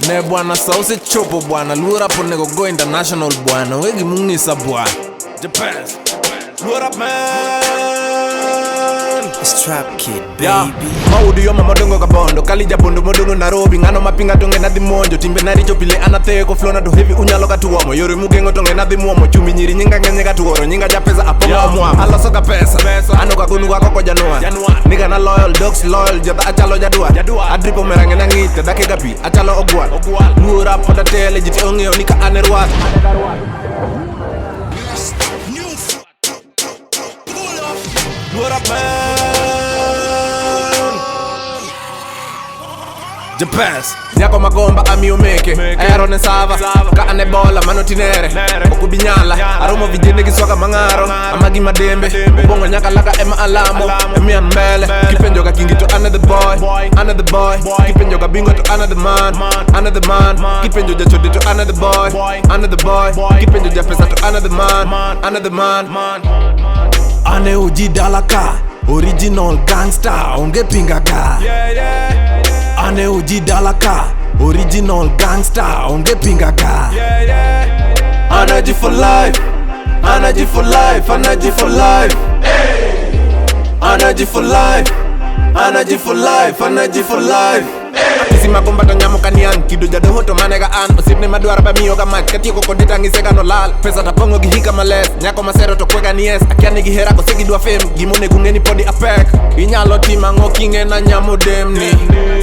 Ne bwana sauce chopo bwana. Lura po nego go international bwana. Wegi mungisa bwana. Depends. What up man? It's Trap Kid, baby. Yeah. Maudu yo mamadongo kabondo. Kalija bondo modongo Nairobi. Ngano mapinga tonge na dimonjo. Timbe na richo pile anateko. Flona do heavy unyalo katuomo. Yori mugengo tonge na dimuomo. Chumi nyiri nyinga ngenye katuoro. Nyinga japeza aponga omuamo. Aloso ka pesa. Ano kakunu kwa koko janua. Nigga na loyal, dogs loyal. Jata achalo jadua. Adripo merange na ngite. Dake gapi. Achalo ogwal. Lura pota tele. Jiti ongeo nika anerwat. What up, man? Japas Nyako magomba amiumeke Aerone sava Ka ane bola manotinere Okubinyala Aromo vijende kiswaka mangaro Amagi madembe Bongo nyaka laka ema alamo Emian mbele Kipenjo ka kingi to another boy Another boy Kipenjo ka bingo to another man Another man Kipenjo ja chode to another boy Another boy Kipenjo ja pesa to another man Another man Ane uji dalaka Original gangsta Onge pingaga Ane uji dalaka Original gangsta Onge pingaga Energy for life Energy for life Energy for life Energy for life Energy for life Energy for life Isi makombata nyamo kanian Kido jado hoto manega an Osipne maduara ba miyo gamach Katiko kodita ngiseka no lal Pesa tapongo gihika males Nyako masero to kwega ni yes Akiani gihera ko segi dua fame Gimone gungeni podi apek Inyalo tima ngokinge na nyamo demni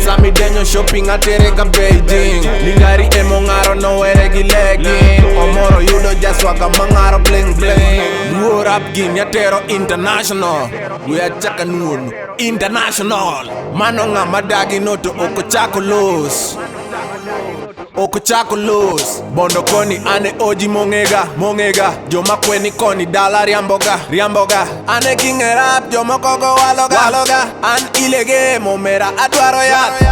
Sami denyo shopping atereka Beijing Ningari emo ngaro no eregi legging Omoro yudo jaswaka mangaro bling bling Luo rap gin yatero international We are chakanuonu International Mano nga madagi noto oko chako los Oko chako los Bondo koni ane oji mongega Joma kweni koni dala riamboga Ane king rap joma kogo waloga An ilege momera adwaro yat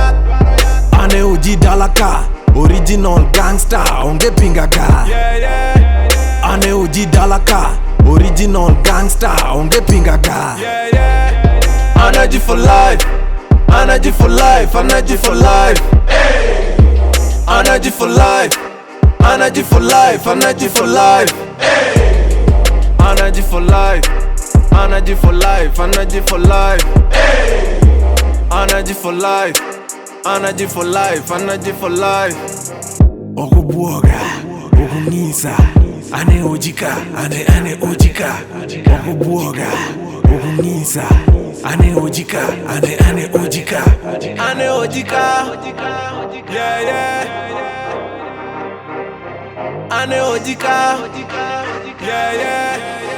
Ane oji dalaka Original gangsta onge pingaga Ane oji dalaka Original gangsta onge pingaga Energy for life Energy for life, energy for life. Energy for life. Energy for life, energy for life. Energy for life. Energy for life, energy for life. Energy for life. Energy for life, energy for life. Okubuoga, okunisa. Ane ojika, ane ojika. Okubuoga, okunisa. Ane ojika, ane ojika. Ane ojika. Yeah. Ane ojika. Yeah.